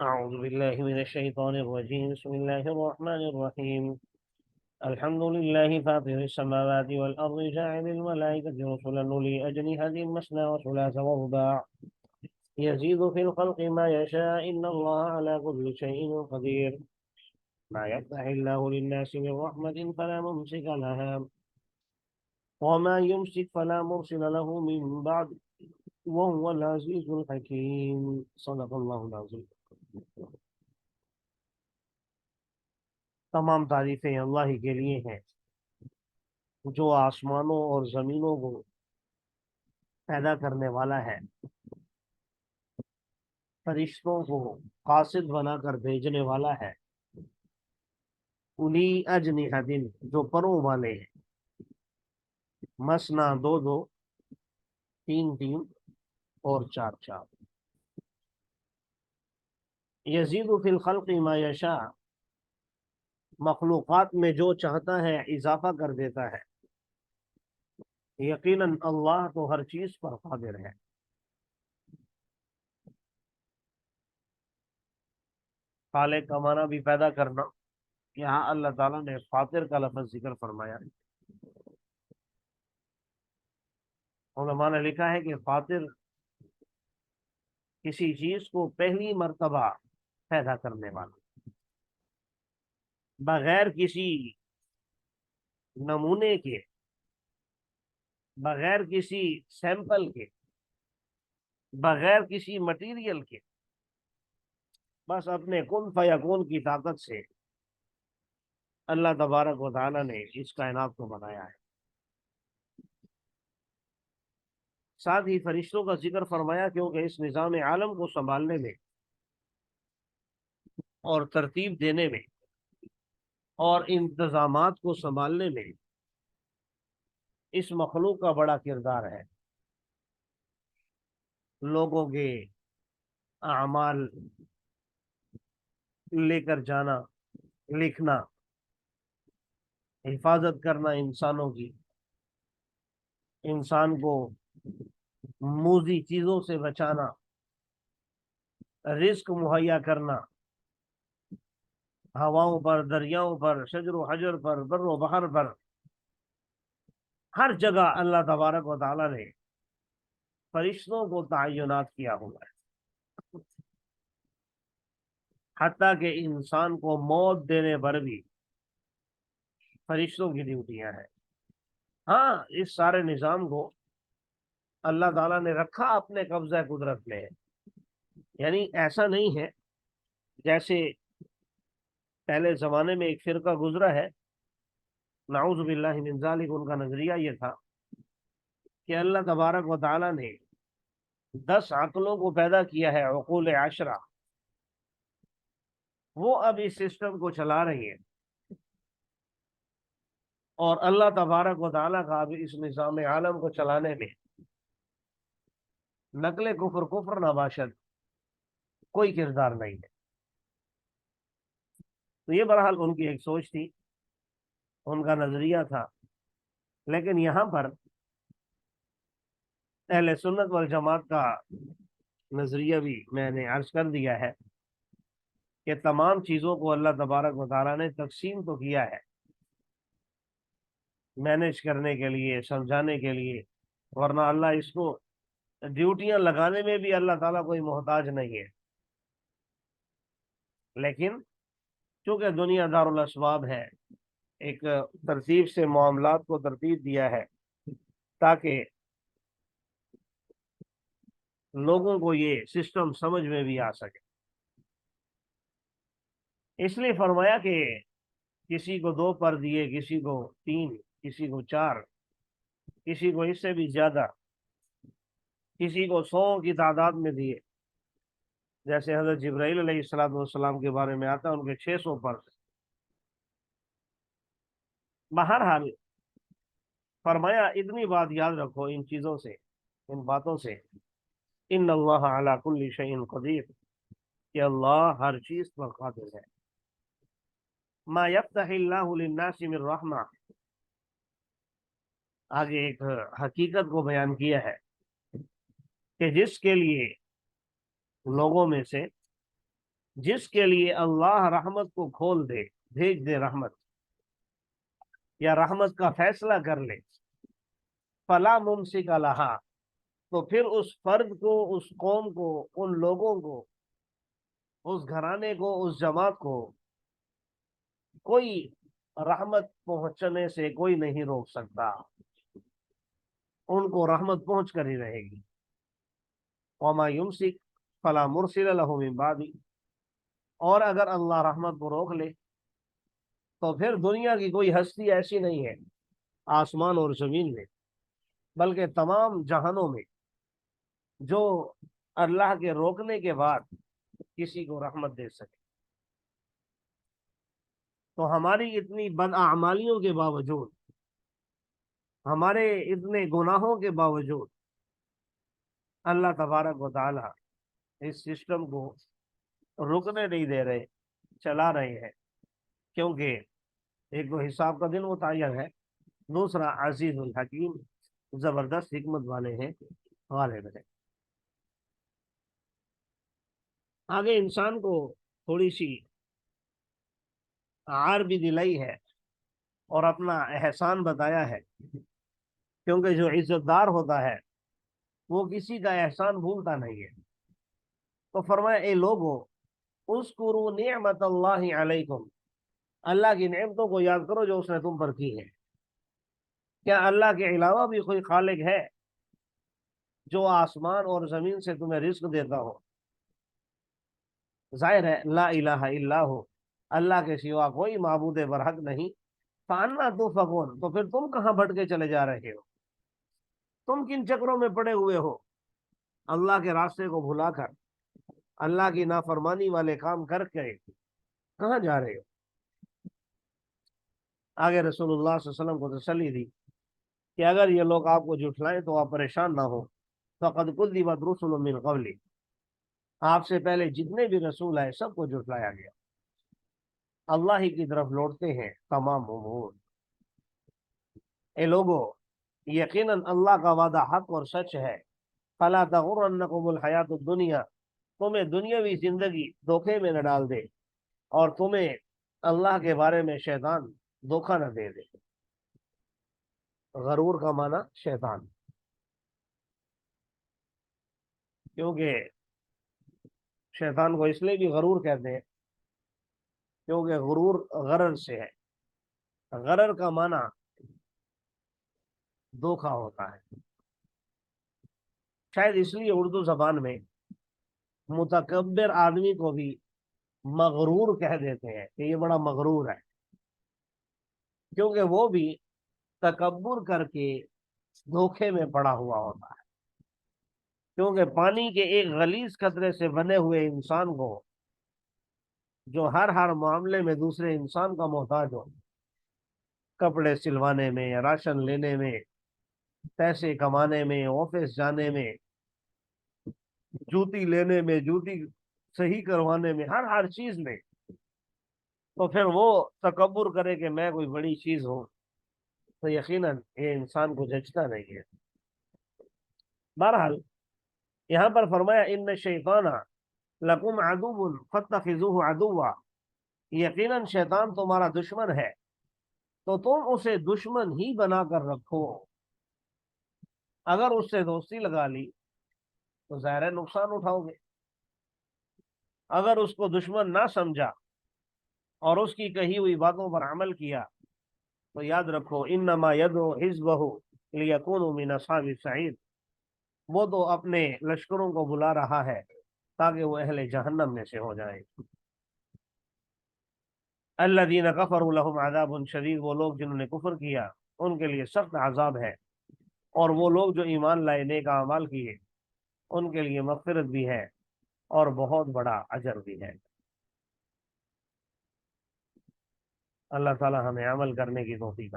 أعوذ بالله من الشيطان الرجيم. بسم الله الرحمن الرحيم. الحمد لله فاطر السماوات والأرض جاعل الملائكة رسلا أولي أجنحة مثنى وثلاث ورباع يزيد في الخلق ما يشاء إن الله على كل شيء قدير. ما يفتح الله للناس من رحمة فلا ممسك لها وما يمسك فلا مرسل له من بعد وهو العزيز الحكيم. صدق الله العظيم. تمام تعریفیں اللہ ہی کے لیے ہیں جو آسمانوں اور زمینوں کو پیدا کرنے والا ہے، فرشتوں کو قاصد بنا کر بھیجنے والا ہے، الی اجنحۃ جو پروں والے ہیں، مثنا دو دو، تین تین اور چار چار، یزید فی الخلق ما یشاء مخلوقات میں جو چاہتا ہے اضافہ کر دیتا ہے، یقیناً اللہ تو ہر چیز پر قادر ہے۔ خالق کا معنی بھی پیدا کرنا، یہاں اللہ تعالیٰ نے فاطر کا لفظ ذکر فرمایا۔ علماء نے لکھا ہے کہ فاطر کسی چیز کو پہلی مرتبہ پیدا کرنے والا، بغیر کسی نمونے کے، بغیر کسی سیمپل کے، بغیر کسی مٹیریل کے، بس اپنے کن فیکون کی طاقت سے اللہ تبارک و تعالی نے اس کائنات کو بنایا ہے۔ ساتھ ہی فرشتوں کا ذکر فرمایا کیونکہ اس نظام عالم کو سنبھالنے میں اور ترتیب دینے میں اور انتظامات کو سنبھالنے میں اس مخلوق کا بڑا کردار ہے۔ لوگوں کے اعمال لے کر جانا، لکھنا، حفاظت کرنا انسانوں کی، انسان کو موذی چیزوں سے بچانا، رزق مہیا کرنا، ہواؤں پر، دریاؤں پر، شجر و حجر پر، بر و بحر پر، ہر جگہ اللہ تبارک و تعالی نے فرشتوں کو تعینات کیا ہوا ہے، حتیٰ کہ انسان کو موت دینے پر بھی فرشتوں کی ڈیوٹیاں ہیں۔ ہاں، اس سارے نظام کو اللہ تعالیٰ نے رکھا اپنے قبضہ قدرت میں ہے، یعنی ایسا نہیں ہے جیسے پہلے زمانے میں ایک فرقہ گزرا ہے، نعوذ باللہ من ذالک، ان کا نظریہ یہ تھا کہ اللہ تبارک و تعالیٰ نے 10 عقلوں کو پیدا کیا ہے، عقول عشرہ، وہ اب اس سسٹم کو چلا رہی ہیں، اور اللہ تبارک و تعالیٰ کا اب اس نظام عالم کو چلانے میں نقل کفر کفر نباشد کوئی کردار نہیں ہے۔ تو یہ بہرحال ان کی ایک سوچ تھی، ان کا نظریہ تھا، لیکن یہاں پر اہل سنت والجماعت کا نظریہ بھی میں نے عرض کر دیا ہے کہ تمام چیزوں کو اللہ تبارک و تعالیٰ نے تقسیم تو کیا ہے مینج کرنے کے لیے، سمجھانے کے لیے، ورنہ اللہ اس کو ڈیوٹیاں لگانے میں بھی اللہ تعالیٰ کوئی محتاج نہیں ہے، لیکن چونکہ دنیا دار الاسباب ہے، ایک ترتیب سے معاملات کو ترتیب دیا ہے تاکہ لوگوں کو یہ سسٹم سمجھ میں بھی آ سکے۔ اس لیے فرمایا کہ کسی کو 2 پر دیے، کسی کو 3، کسی کو 4، کسی کو اس سے بھی زیادہ، کسی کو 100 کی تعداد میں دیے، جیسے حضرت جبرائیل علیہ السلام کے بارے میں آتا ہے، ان کے 600 پر۔ بہرحال فرمایا اتنی بات یاد رکھو ان چیزوں سے، ان باتوں سے، ان اللہ علی کل شیء قدیر، کہ اللہ ہر چیز پر قادر ہے۔ ما یفتح اللہ للناس من رحمہ، آگے ایک حقیقت کو بیان کیا ہے کہ جس کے لیے لوگوں میں سے جس کے لیے اللہ رحمت کو کھول دے، بھیج دے رحمت، یا رحمت کا فیصلہ کر لے، فلا ممسک لہا، تو پھر اس فرد کو، اس قوم کو، ان لوگوں کو، اس گھرانے کو، اس جماعت کو کوئی رحمت پہنچنے سے کوئی نہیں روک سکتا، ان کو رحمت پہنچ کر ہی رہے گی۔ وما یمسک فلا مرسل لہ من بعدہ، اور اگر اللہ رحمت کو روک لے تو پھر دنیا کی کوئی ہستی ایسی نہیں ہے، آسمان اور زمین میں، بلکہ تمام جہانوں میں، جو اللہ کے روکنے کے بعد کسی کو رحمت دے سکے۔ تو ہماری اتنی بداعمالیوں کے باوجود، ہمارے اتنے گناہوں کے باوجود، اللہ تبارک و تعالی اس سسٹم کو رکنے نہیں دے رہے، چلا رہے ہیں، کیونکہ ایک تو حساب کا دن متعین ہے، دوسرا عزیز الحکیم، زبردست حکمت والے ہیں، غالب ہیں۔ آگے انسان کو تھوڑی سی عار بھی دلائی ہے اور اپنا احسان بتایا ہے، کیونکہ جو عزت دار ہوتا ہے وہ کسی کا احسان بھولتا نہیں ہے۔ تو فرمایا اے لوگو اذکروا نعمت اللہ علیکم، اللہ کی نعمتوں کو یاد کرو جو اس نے تم پر کی ہے۔ کیا اللہ کے علاوہ بھی کوئی خالق ہے جو آسمان اور زمین سے تمہیں رزق دیتا ہو؟ ظاہر ہے لا الہ الا ہو، اللہ کے سوا کوئی معبود برحق نہیں۔ فانا تؤفکون، تو پھر تم کہاں بھٹکے چلے جا رہے ہو؟ تم کن چکروں میں پڑے ہوئے ہو؟ اللہ کے راستے کو بھلا کر، اللہ کی نافرمانی والے کام کر کے کہاں جا رہے ہو؟ آگے رسول اللہ صلی اللہ علیہ وسلم کو تسلی دی کہ اگر یہ لوگ آپ کو جھٹلائیں تو آپ پریشان نہ ہو، فقد کذبت رسل من قبل، آپ سے پہلے جتنے بھی رسول آئے سب کو جھٹلایا گیا۔ اللہ ہی کی طرف لوٹتے ہیں تمام امور۔ اے لوگو، یقیناً اللہ کا وعدہ حق اور سچ ہے۔ فلا تغرنکم الحیات الدنیا، تمہیں دنیاوی زندگی دھوکے میں نہ ڈال دے، اور تمہیں اللہ کے بارے میں شیطان دھوکہ نہ دے دے۔ غرور کا معنی شیطان، کیونکہ شیطان کو اس لیے بھی غرور کہتے ہیں کیونکہ غرور غرر سے ہے۔ غرر کا معنی دھوکہ ہوتا ہے، شاید اس لیے اردو زبان میں متکبر آدمی کو بھی مغرور کہہ دیتے ہیں کہ یہ بڑا مغرور ہے، کیونکہ وہ بھی تکبر کر کے دھوکے میں پڑا ہوا ہوتا ہے۔ کیونکہ پانی کے ایک غلیظ قطرے سے بنے ہوئے انسان کو، جو ہر معاملے میں دوسرے انسان کا محتاج ہو، کپڑے سلوانے میں، راشن لینے میں، پیسے کمانے میں، آفس جانے میں، جوتی لینے میں، جوتی صحیح کروانے میں، ہر چیز میں، تو پھر وہ تکبر کرے کہ میں کوئی بڑی چیز ہوں، تو یقیناً یہ انسان کو جچتا نہیں ہے۔ بہرحال یہاں پر فرمایا ان الشیطان لکم عدو فاتخذوہ عدوا، یقیناً شیطان تمہارا دشمن ہے تو تم اسے دشمن ہی بنا کر رکھو۔ اگر اس سے دوستی لگا لی تو ظاہر نقصان اٹھاؤ گے، اگر اس کو دشمن نہ سمجھا اور اس کی کہی ہوئی باتوں پر عمل کیا تو یاد رکھو انما یدعو حزبہ لیکونوا من اصحاب السعیر، وہ تو اپنے لشکروں کو بلا رہا ہے تاکہ وہ اہل جہنم میں سے ہو جائیں۔ الذین کفروا لهم عذاب شدید، وہ لوگ جنہوں نے کفر کیا ان کے لیے سخت عذاب ہے، اور وہ لوگ جو ایمان لائے، نیک اعمال کیے، ان کے لیے مغفرت بھی ہے اور بہت بڑا اجر بھی ہے۔ اللہ تعالی ہمیں عمل کرنے کی توفیق